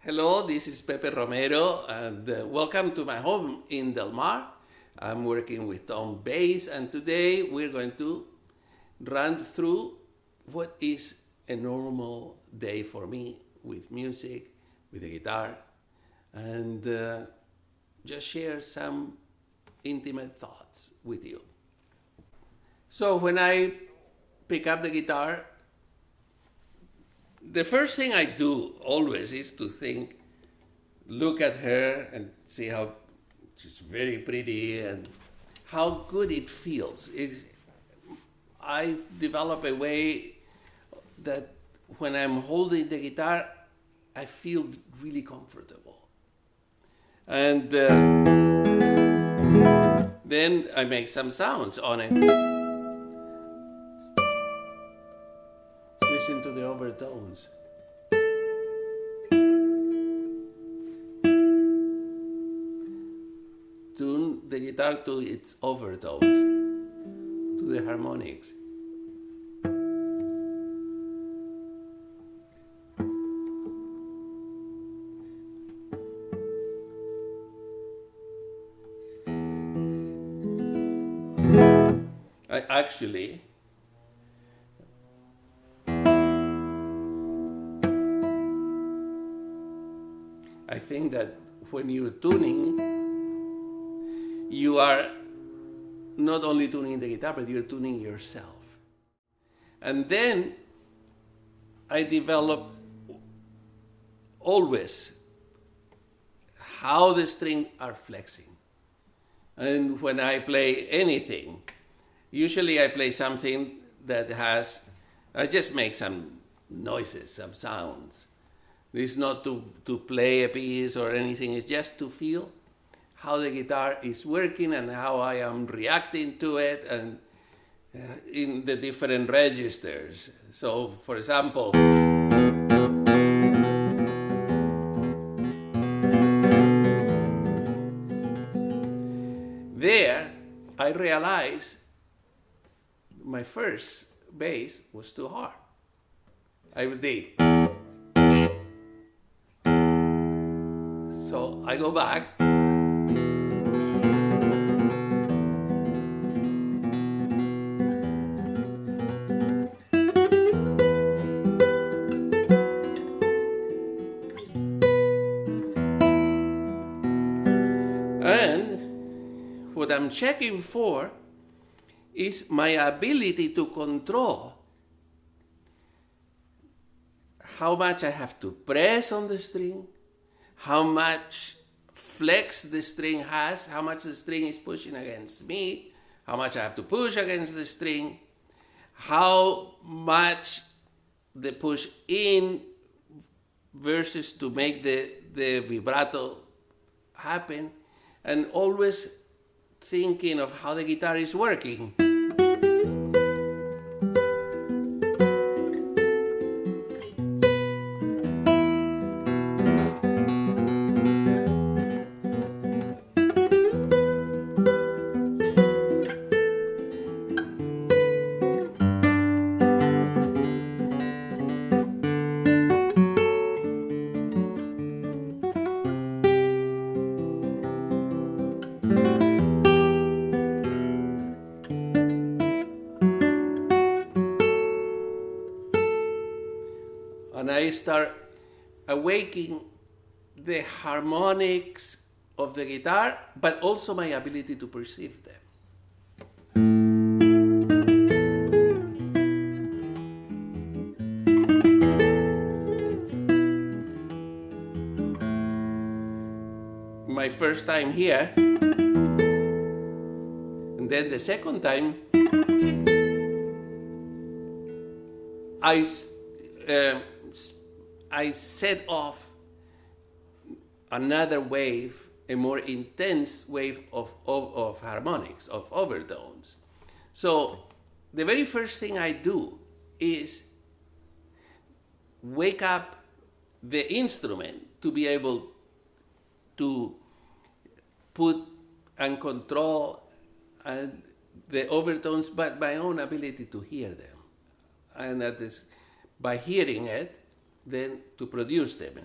Hello, this is Pepe Romero, and welcome to my home in Del Mar. I'm working with tone bass, and today we're going to run through what is a normal day for me with music, with the guitar, and just share some intimate thoughts with you. So, when I pick up the guitar, the first thing I do always is to look at her and see how she's very pretty and how good it feels. I develop a way that when I'm holding the guitar, I feel really comfortable. And then I make some sounds on it. Listen to the overtones. Tune the guitar to its overtones, to the harmonics. I think that when you're tuning, you are not only tuning the guitar, but you're tuning yourself. And then I develop always how the strings are flexing. And when I play anything, usually I play something that I just make some noises, some sounds. It's not to play a piece or anything, it's just to feel how the guitar is working and how I am reacting to it and in the different registers. So, for example, there I realized my first bass was too hard. I did. So I go back. And what I'm checking for is my ability to control how much I have to press on the string, how much flex the string has, how much the string is pushing against me, how much I have to push against the string, how much the push in versus to make the vibrato happen, and always thinking of how the guitar is working. And I start awakening the harmonics of the guitar, but also my ability to perceive them. My first time here, and then the second time, I set off another wave, a more intense wave of harmonics, of overtones. So the very first thing I do is wake up the instrument to be able to put and control the overtones, but my own ability to hear them. And that is by hearing it, then to produce them.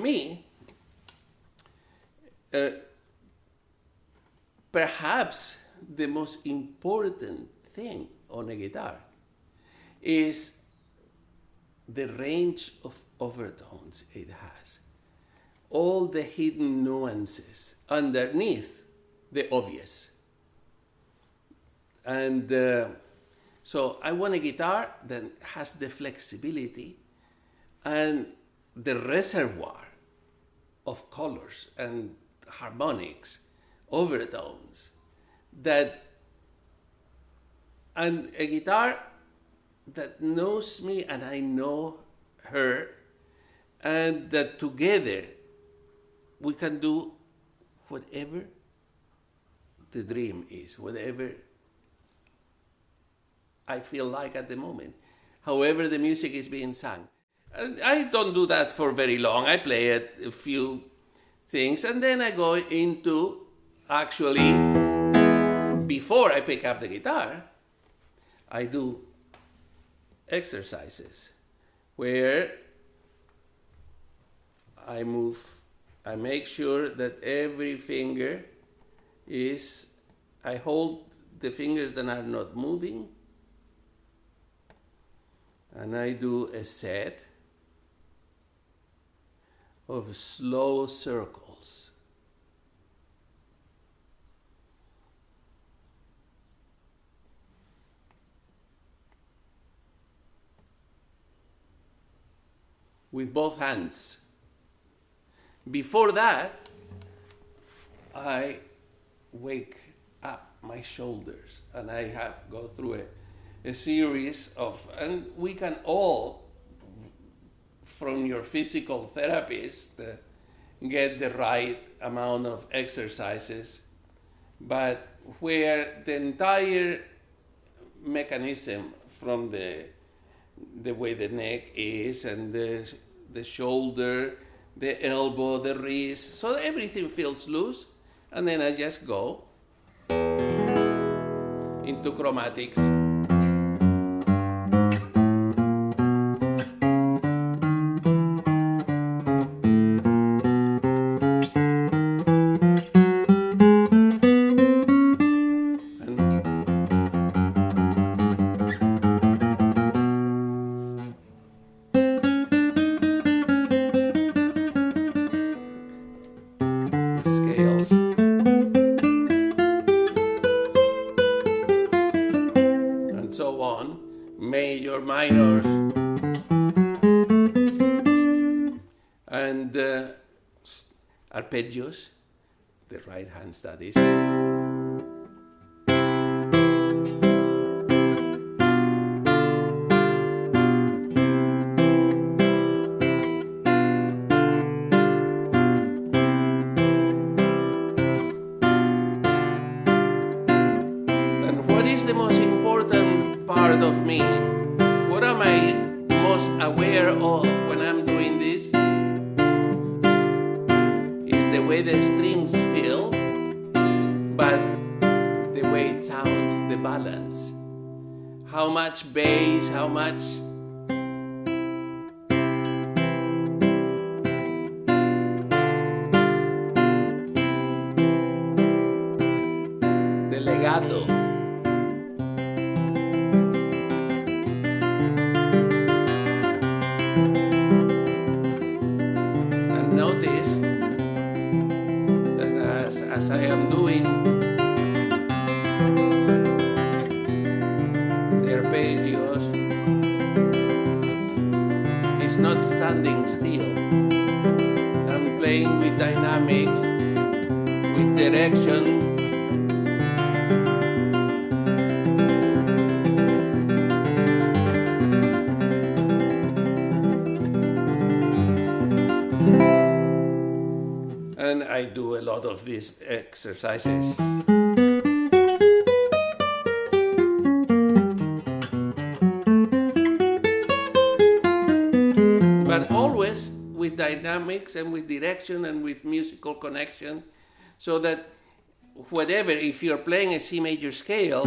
me, perhaps the most important thing on a guitar is the range of overtones it has. All the hidden nuances underneath the obvious. And so I want a guitar that has the flexibility and the reservoir of colors and harmonics, overtones, and a guitar that knows me and I know her, and that together we can do whatever the dream is, whatever I feel like at the moment, however the music is being sung. And I don't do that for very long. I play a few things and then I go into, actually, before I pick up the guitar, I do exercises where I make sure that every finger I hold the fingers that are not moving, and I do a set of slow circles. With both hands. Before that, I wake up my shoulders and I go through a series of, and we can all, from your physical therapist, get the right amount of exercises, but where the entire mechanism from the way the neck is and the shoulder, the elbow, the wrist, so everything feels loose, and then I just go into chromatics. Major, minors, and arpeggios, the right hand studies. And what is the most important part of me? What am I most aware of when I'm doing this? Is the way the strings feel, but the way it sounds, the balance. How much bass, how much the legato. Notice that as I am doing the arpeggios, it's not standing still. I'm playing with dynamics, with direction. And I do a lot of these exercises. But always with dynamics and with direction and with musical connection, so that whatever, if you're playing a C major scale,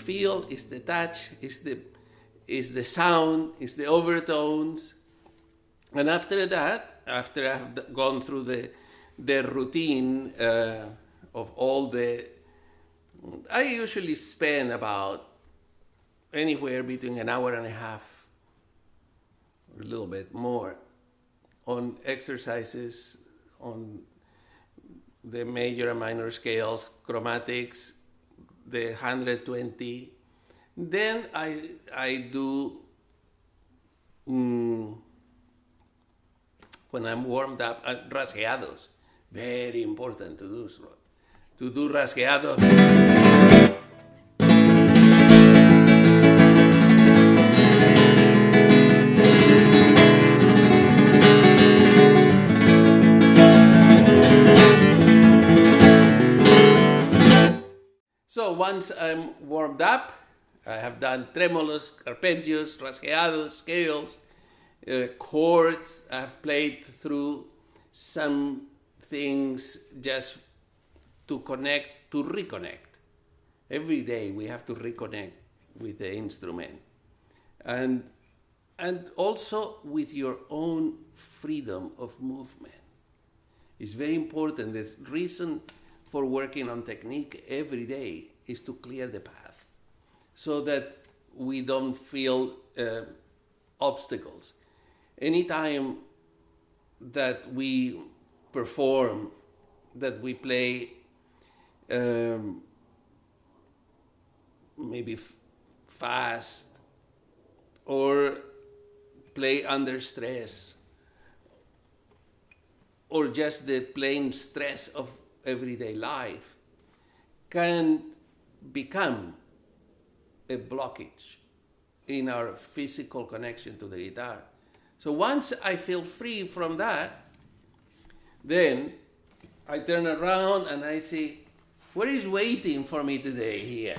feel, it's the touch, it's the sound, it's the overtones. And after that, after I've gone through the routine of all the, I usually spend about anywhere between an hour and a half or a little bit more on exercises on the major and minor scales, chromatics, the 120. Then I do, when I'm warmed up, rasgueados. Very important to do, rasgueados. So once I'm warmed up, I have done tremolos, arpeggios, rasgueados, scales, chords. I've played through some things just to connect, to reconnect. Every day we have to reconnect with the instrument. And also with your own freedom of movement. It's very important. The reason for working on technique every day is to clear the path so that we don't feel obstacles. Anytime that we perform, that we play maybe fast or play under stress or just the plain stress of everyday life can become a blockage in our physical connection to the guitar. So once I feel free from that, then I turn around and I see, what is waiting for me today here?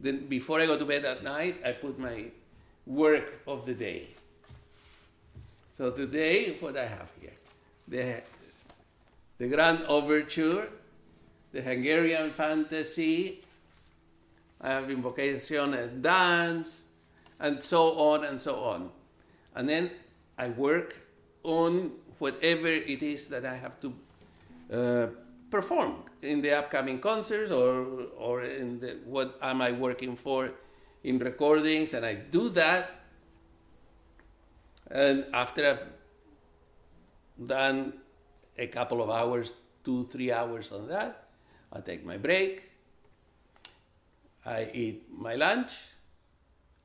Then before I go to bed at night, I put my work of the day. So today, what I have here, the Grand Overture, the Hungarian Fantasy, I have Invocation and Dance, and so on and so on. And then I work on whatever it is that I have to perform in the upcoming concerts or in what am I working for in recordings, and I do that. And after I've done a couple of hours, 2-3 hours on that, I take my break, I eat my lunch,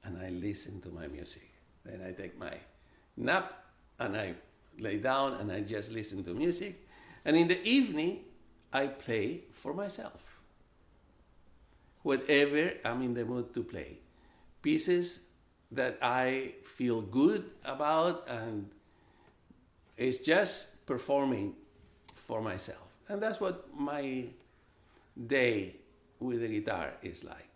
and I listen to my music. Then I take my nap, and I lay down, and I just listen to music. And in the evening, I play for myself. Whatever I'm in the mood to play. Pieces that I feel good about, and it's just performing for myself. And that's what my day with the guitar is like.